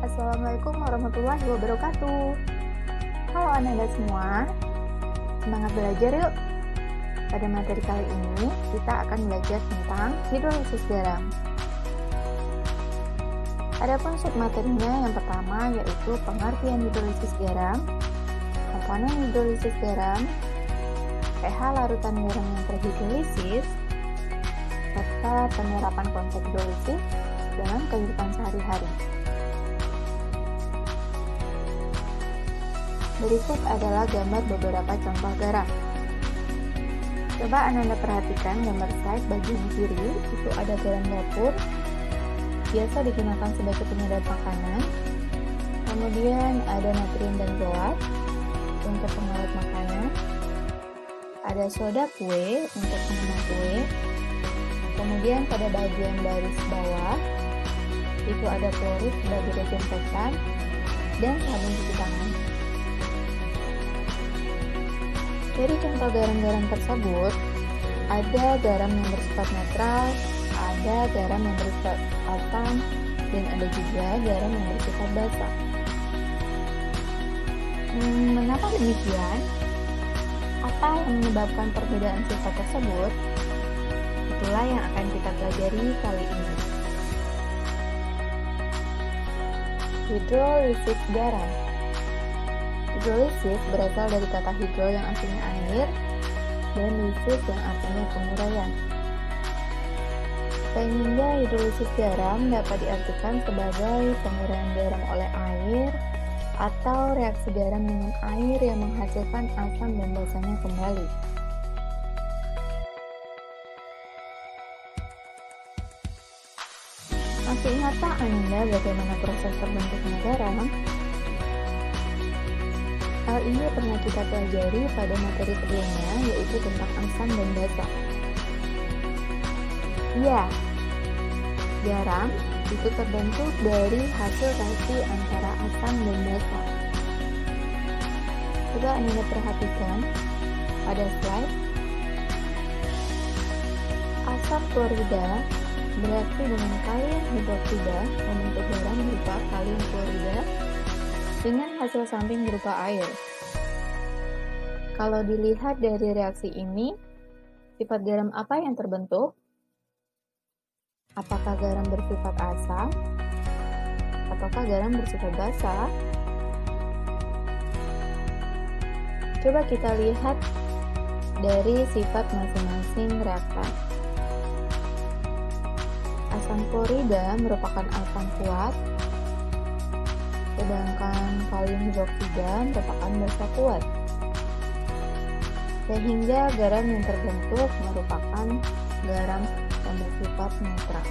Assalamualaikum warahmatullahi wabarakatuh. Halo anak-anak semua, semangat belajar yuk. Pada materi kali ini, kita akan belajar tentang hidrolisis garam. Adapun submaterinya yang pertama yaitu pengertian hidrolisis garam, komponen hidrolisis garam, pH larutan garam yang terhidrolisis, serta penerapan konsep hidrolisis dalam kehidupan sehari-hari. Berikut adalah gambar beberapa contoh garam. Coba Anda perhatikan gambar slide bagian kiri, itu ada garam dapur, biasa digunakan sebagai penyedap makanan. Kemudian ada natrium benzoat untuk pengalut makanan. Ada soda kue untuk pengenang kue. Kemudian pada bagian baris bawah, itu ada klorid sebagai desinfektan dan sabun cuci tangan. Dari contoh garam-garam tersebut, ada garam yang bersifat netral, ada garam yang bersifat asam, dan ada juga garam yang bersifat basa. Mengapa demikian? Apa yang menyebabkan perbedaan sifat tersebut? Itulah yang akan kita pelajari kali ini. Hidrolisis garam. Hidrolisis berasal dari kata hidro yang artinya air dan lisis yang artinya penguraian. Sehingga hidrolisis garam dapat diartikan sebagai penguraian garam oleh air atau reaksi garam dengan air yang menghasilkan asam dan basanya kembali. Masih ingatkah Anda bagaimana proses terbentuknya garam? Hal ini pernah kita pelajari pada materi sebelumnya, yaitu tentang asam dan basa. Ya, garam itu terbentuk dari hasil reaksi antara asam dan basa. Coba Anda perhatikan pada slide. Asam klorida bereaksi dengan kalium hidroksida membentuk garam berupa kalium klorida dengan hasil samping berupa air. Kalau dilihat dari reaksi ini, sifat garam apa yang terbentuk? Apakah garam bersifat asam? Ataukah garam bersifat basa? Coba kita lihat dari sifat masing-masing reaktan. Asam klorida merupakan asam kuat, sedangkan kalium hidroksida merupakan basa kuat. Sehingga garam yang terbentuk merupakan garam yang bersifat netral.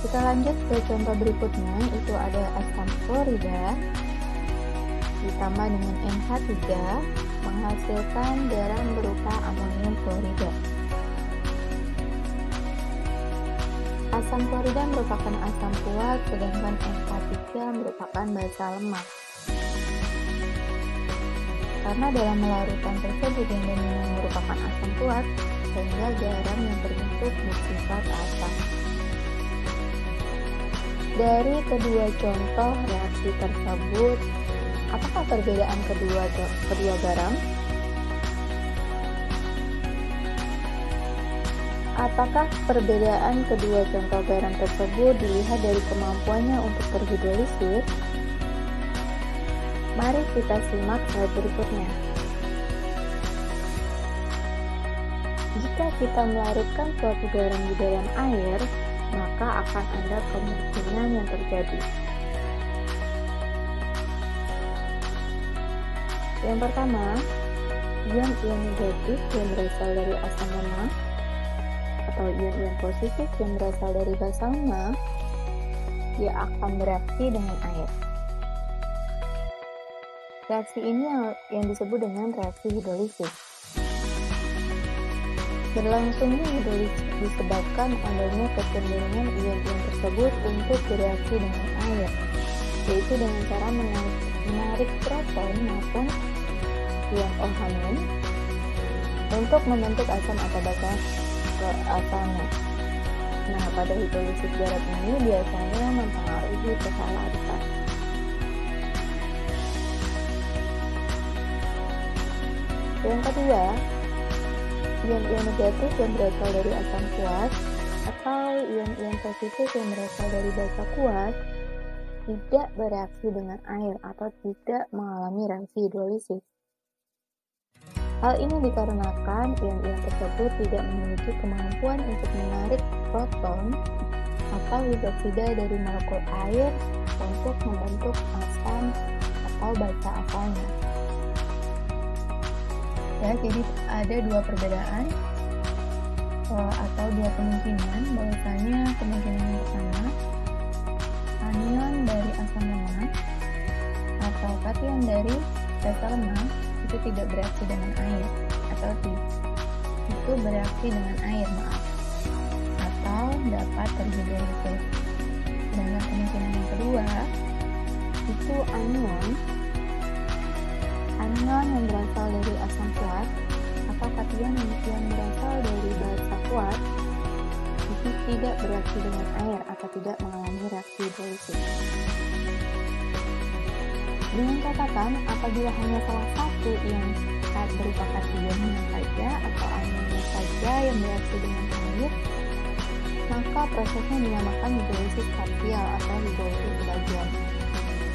Kita lanjut ke contoh berikutnya, itu ada asam klorida ditambah dengan NH3 menghasilkan garam berupa amonium klorida. Asam klorida merupakan asam kuat, sedangkan NH3 merupakan basa lemak. Karena dalam larutan tersebut yang dominan merupakan asam kuat, sehingga garam yang terbentuk bersifat asam. Dari kedua contoh reaksi tersebut, apakah perbedaan kedua garam? Apakah perbedaan kedua contoh garam tersebut dilihat dari kemampuannya untuk terhidrolisis? Mari kita simak slide berikutnya. Jika kita melarutkan suatu garam di dalam air, maka akan ada kemungkinan yang terjadi. Yang pertama, ion-ion negatif yang berasal dari asam lemak atau ion-ion positif yang berasal dari basa lemak, dia akan bereaksi dengan air. Reaksi ini yang disebut dengan reaksi hidrolisis. Berlangsungnya hidrolisis disebabkan adanya kecenderungan ion-ion tersebut untuk bereaksi dengan air, yaitu dengan cara menarik proton maupun ion OH- untuk membentuk asam atau basa asamnya. Nah, pada hidrolisis garam ini biasanya mempengaruhi pH larutan. Yang kedua, ion-ion negatif yang berasal dari asam kuat atau ion-ion positif yang berasal dari basa kuat tidak bereaksi dengan air atau tidak mengalami reaksi hidrolisis. Hal ini dikarenakan ion-ion tersebut tidak memiliki kemampuan untuk menarik proton atau hidroksida dari molekul air untuk membentuk asam atau basa asalnya. Ya, jadi ada dua perbedaan atau dua kemungkinan, bahwasanya kemungkinan yang pertama, anion dari asam lemah atau kation dari basa lemah itu tidak bereaksi dengan air atau itu bereaksi dengan air, atau dapat terhidrolisis. Sedangkan kemungkinan yang kedua itu anion yang berasal dari asam kuat atau kation yang berasal dari basa kuat itu tidak bereaksi dengan air atau tidak mengalami reaksi hidrolisis. Dengan catatan, apabila hanya salah satu yang berupa kationnya saja atau anionnya saja yang bereaksi dengan air, maka prosesnya dinamakan hidrolisis parsial atau hidrolisis sebagian.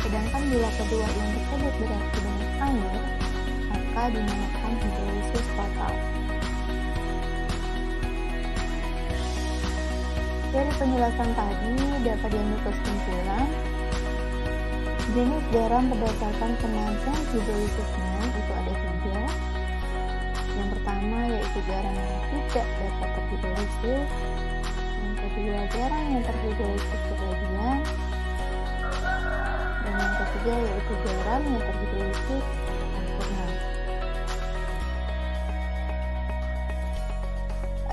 Sedangkan bila kedua yang tersebut bereaksi dengan air, maka dinamakan hidrolisis total. Dari penjelasan tadi dapat diambil kesimpulan, jenis garam berdasarkan kemampuan hidrolisisnya itu ada 3. Yang pertama yaitu garam yang tidak dapat terhidrolisis. Yang kedua, garam yang terhidrolisis sebagian. Dan yang ketiga yaitu garam yang terhidrolisis sempurna.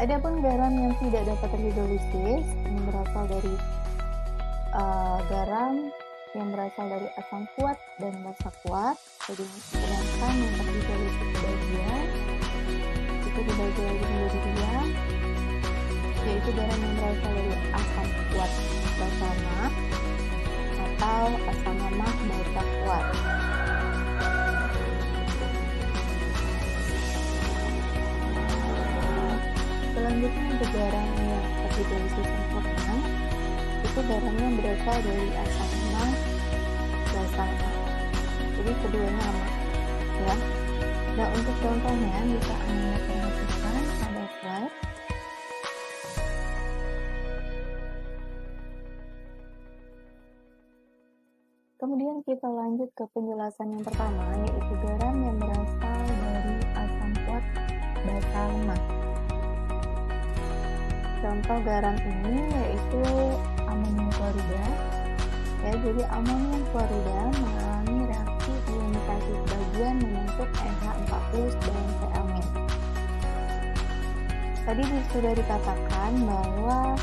Adapun garam yang tidak dapat terhidrolisis ini berasal dari garam yang berasal dari asam kuat dan basa kuat. Sedangkan yang terhidrolisis sebagian itu dibagi lagi menjadi 2, yaitu garam yang berasal dari asam kuat basa lemah atau asam lemah basa kuat. Selanjutnya untuk garam yang terhidrolisis sempurna itu garamnya berasal dari asam lemah basa lemah. Jadi keduanya lemah, ya. Nah, untuk contohnya bisa Anda perhatikan pada slide. Kemudian kita lanjut ke penjelasan yang pertama, yaitu garam yang berasal dari asam kuat basa lemah. Contoh garam ini yaitu amonium klorida. Ya, jadi amonium klorida mengalami reaksi ionisasi sebagian membentuk NH4+ dan Cl-. Tadi sudah dikatakan bahwa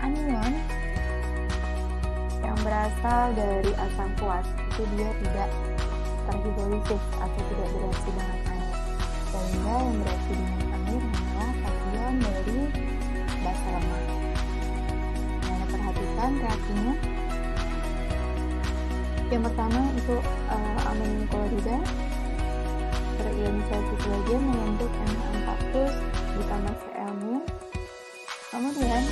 anion yang berasal dari asam kuat itu dia tidak terhidrolisis atau tidak bereaksi dengan air, sehingga yang bereaksi dengan air hanyalah kation dari basa lemah. Nah, perhatikan reaksinya. Yang pertama itu amonium klorida terionisasi sebagian membentuk NH4+ ditambah Cl-. Kemudian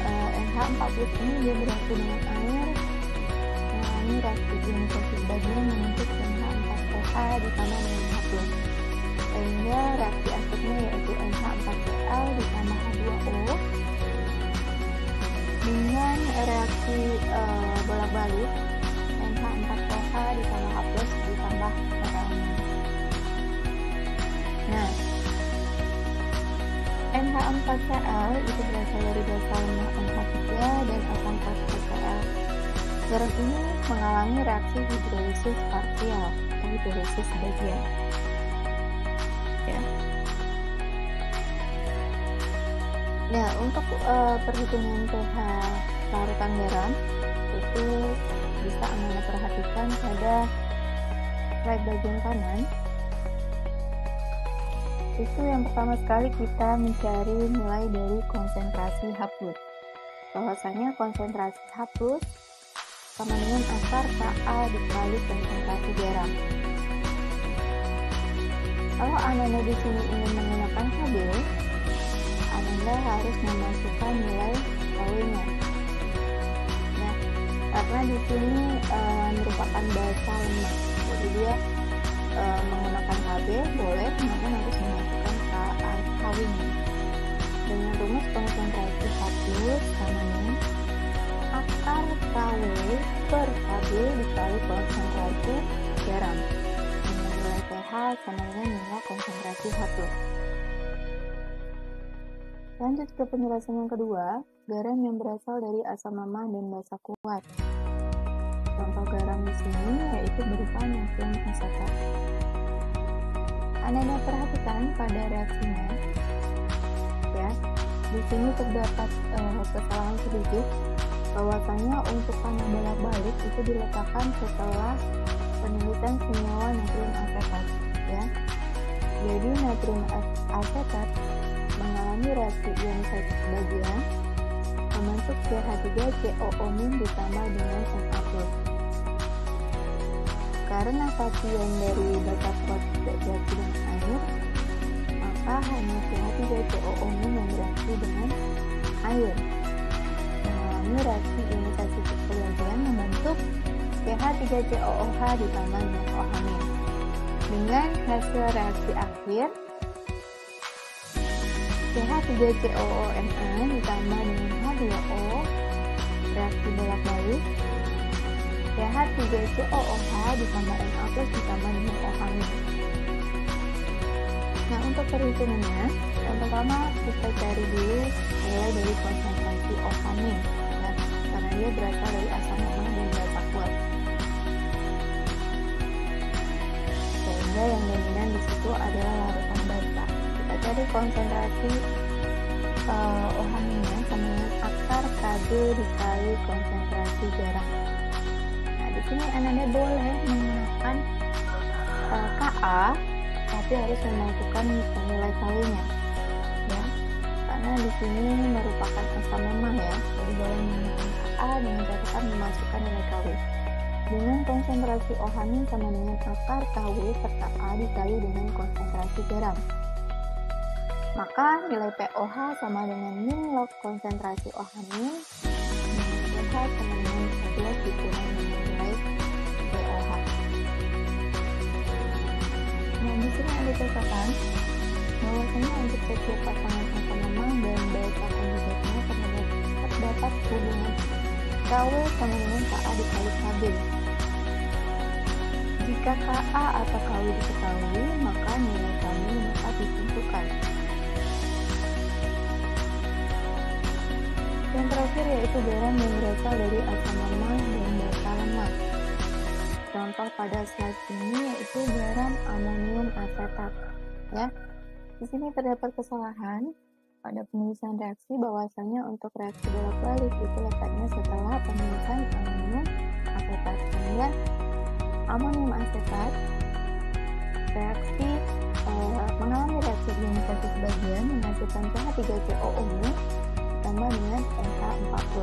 NH4+ ini dia bereaksi dengan air, mengalami reaksi ionisasi sebagian membentuk NH4CA ditambah NH+, sehingga reaksi akhirnya yaitu NH4Cl ditambah H2O dengan reaksi bolak-balik NH4OH ditambah H+ ditambah Cl. Nah, NH4Cl itu berasal dari basa lemah NH3 dan asam fosfat. Garam ini mengalami reaksi hidrolisis parsial atau hidrolisis sebagian. Ya. Nah, untuk perhitungan pH larutan garam itu bisa Anda perhatikan pada slide bagian kanan. itu yang pertama sekali kita mencari mulai dari konsentrasi H+. Bahwasanya konsentrasi H+ sama dengan akar Ka dikali konsentrasi garam. Kalau Ananda di sini ingin menggunakan Kb, Ananda harus memasukkan nilai Kw-nya. Nah, karena di sini merupakan basa lemak, jadi dia menggunakan Kb boleh, namun harus memasukkan Kw-nya. Dengan rumus konsentrasi H+ sama dengan akar Kw per Kb dikali konsentrasi garam. Dengan nilai pH sama dengan nilai konsentrasi H+. Lanjut ke penjelasan yang kedua, garam yang berasal dari asam lemah dan basa kuat. Contoh garam di sini yaitu berupa natrium asetat. Anda perhatikan pada reaksinya, ya. Di sini terdapat kesalahan sedikit, bahwasanya untuk panah bolak-balik itu diletakkan setelah penelitian senyawa natrium asetat, ya. Jadi natrium asetat mengalami reaksi ionisasi sebagian membentuk CH3COO- ditambah dengan Na+. Karena kation dari basa kuat tidak bereaksi dengan air, maka hanya CH3COO- yang bereaksi dengan air mengalami reaksi ionisasi sebagian membentuk CH3COOH ditambah dengan OH-. Dengan hasil reaksi akhir CH3COONa ditambah dengan H2O, reaksi bolak-balik CH3COOH ditambah Na+ ditambah dengan OH-. Nah, untuk perhitungannya, yang pertama kita cari dulu nilai dari konsentrasi OH-, ya, karena dia berasal dari asam lemah dan basa kuat. Sehingga yang dominan di situ adalah larutan basa. Kita cari konsentrasi OH-nya sama dengan akar Kb dikali konsentrasi garam. Nah, di sini Anda boleh menggunakan Ka, tapi harus memasukkan nilai Kw-nya, ya. Karena di sini merupakan asam lemah, ya. Jadi boleh menggunakan Ka dengan catatan memasukkan nilai Kw. Dengan konsentrasi OH- sama dengan akar Kw per Ka dikali dengan konsentrasi garam. Maka nilai pOH sama dengan min log konsentrasi OH- dengan pH sama dengan 11 dikurang dengan nilai pOH. Nah, di sini ada catatan bahwasanya untuk setiap pasangan asam lemah dan basa konjugatnya terdapat hubungan Kw sama dengan Ka dikali Kb. Jika Ka atau Kw diketahui, maka nilai Kb dapat ditentukan. Yang terakhir yaitu garam yang berasal dari asam lemah dan basa lemak. Contoh pada slide ini yaitu garam amonium asetat, ya. Di sini terdapat kesalahan pada penulisan reaksi, bahwasanya untuk reaksi bolak-balik itu letaknya setelah penulisan amonium asetat, sehingga amonium asetat reaksi mengalami reaksi ionisasi sebagian menghasilkan CH3COO- ditambah dengan NH4+.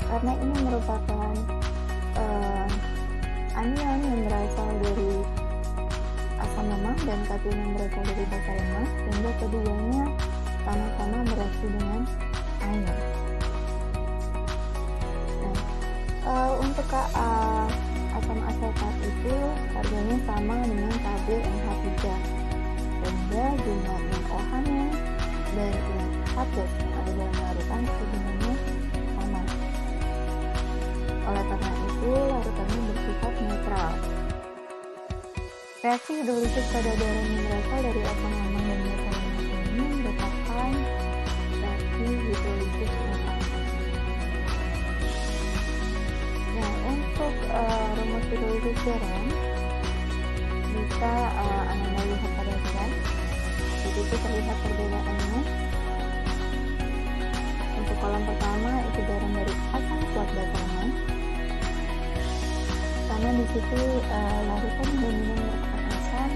Karena ini merupakan anion yang berasal dari asam lemah dan kation yang berasal dari basa lemah, sehingga keduanya sama-sama bereaksi dengan air. Nah, untuk Ka asam asetat itu harganya sama dengan KbNH3, sehingga jumlah ion OH-nya dan ion H+ yang ada dalam larutan hubungannya sama. Oleh karena itu, larutannya bersifat netral. Reaksi hidrolisis pada garam yang berasal dari asam lemah dan basa lemak ini merupakan reaksi hidrolisis netral. Nah, untuk rumus hidrolisis garam bisa Anda lihat pada slide. Di situ terlihat perbedaannya. Untuk kolom pertama itu garam dari asam kuat basa lemah, karena di situ larutan dominan merupakan asam,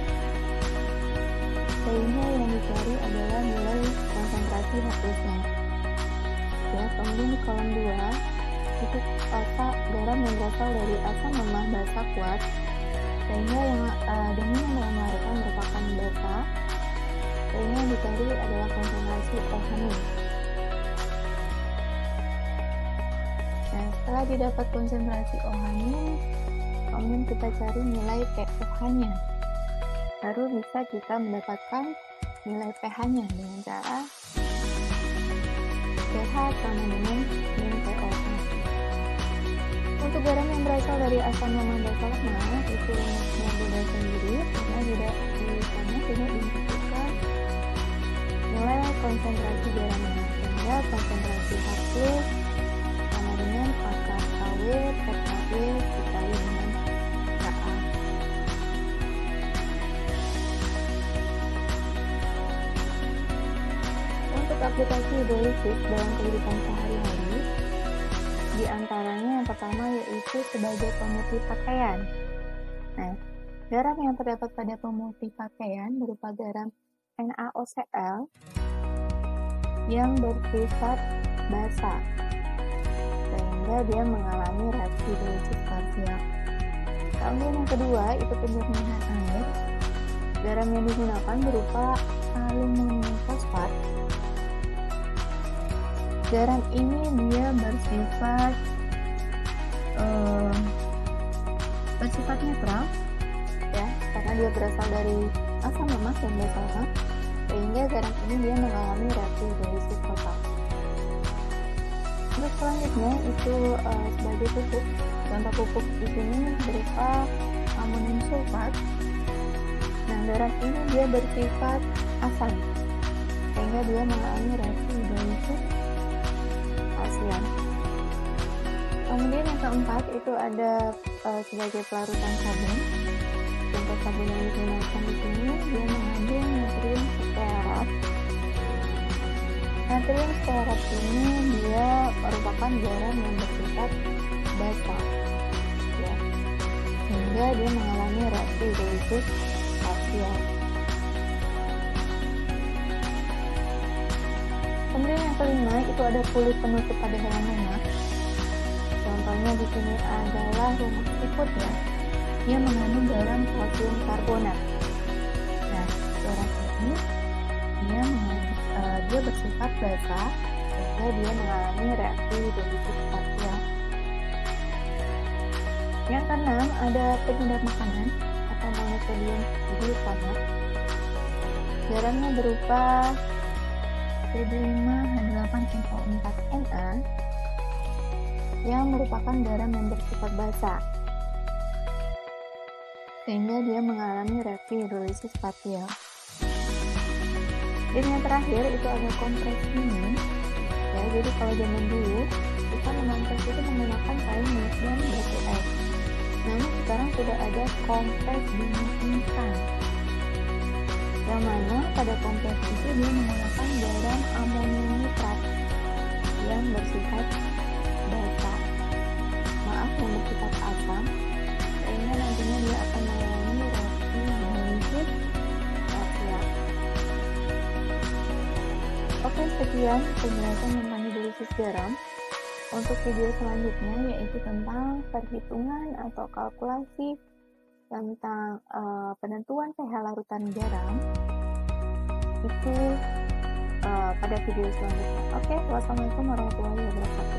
sehingga yang dicari adalah nilai konsentrasi H+-nya. Ya, kemudian di kolom 2 itu garam yang berasal dari asam lemah basa kuat, sehingga yang dominan dalam larutan merupakan basa, sehingga yang dicari adalah konsentrasi OH-nya. Nah, setelah didapat konsentrasi OH-nya, kemudian kita cari nilai pOH-nya. Baru bisa kita mendapatkan nilai pH-nya dengan cara pH sama dengan min pOH. Untuk garam yang berasal dari asam lemah basa lemah itu rumusnya beda sendiri, karena tidak di sana tidak dimasukkan nilai konsentrasi garamnya, sehingga konsentrasi H+ sama dengan akar KW per KB dikali dengan Ka. Untuk aplikasi hidrolisis dalam kehidupan sehari-hari, di antaranya yang pertama yaitu sebagai pemutih pakaian. Nah, garam yang terdapat pada pemutih pakaian berupa garam NaOCl yang bersifat basa, sehingga dia mengalami reaksi hidrolisis parsial. Kemudian yang kedua itu penjernihan air. Garam yang digunakan berupa aluminium fosfat. Garam ini dia bersifat netral, ya, karena dia berasal dari asam lemak yang basa lemah, sehingga garam ini dia mengalami reaksi hidrolisis total. Untuk selanjutnya itu sebagai pupuk. Contoh pupuk di sini berupa amonium sulfat. Nah, garam ini dia bersifat asam, sehingga dia mengalami reaksi hidrolisis parsial. Kemudian yang keempat itu ada sebagai pelarutan sabun. Contoh sabun yang digunakan di sini dia mengandung natrium stearat. Natrium stearat ini dia merupakan garam yang bersifat basa, ya, sehingga dia mengalami reaksi hidrolisis parsial. Kemudian yang kelima itu ada kulit penutup pada hewan lemak. Contohnya di sini adalah rumus seafood, ya, dia mengandung garam kalsium karbonat. Nah, garam ini dia bersifat basa, sehingga dia mengalami reaksi hidrolisis parsial. Yang keenam ada penyedap makanan atau monosodium glutamate. Garamnya berupa C5H8NO4Na yang merupakan garam yang bersifat basa, sehingga dia mengalami reaksi hidrolisis parsial. Dan yang terakhir itu ada kompres dingin, ya, jadi kalau zaman dulu kita mengompres itu menggunakan kain minyak dan batu es. Namun sekarang sudah ada kompres dingin instan, yang mana pada kompres itu dia menggunakan garam amonium nitrat yang bersifat basa, yang bersifat asam, sehingga nantinya dia akan mengalami reaksi hidrolisis parsial. Oke, sekian penjelasan tentang hidrolisis garam. Untuk video selanjutnya yaitu tentang perhitungan atau kalkulasi tentang penentuan pH larutan garam itu pada video selanjutnya. Oke, wassalamualaikum warahmatullahi wabarakatuh.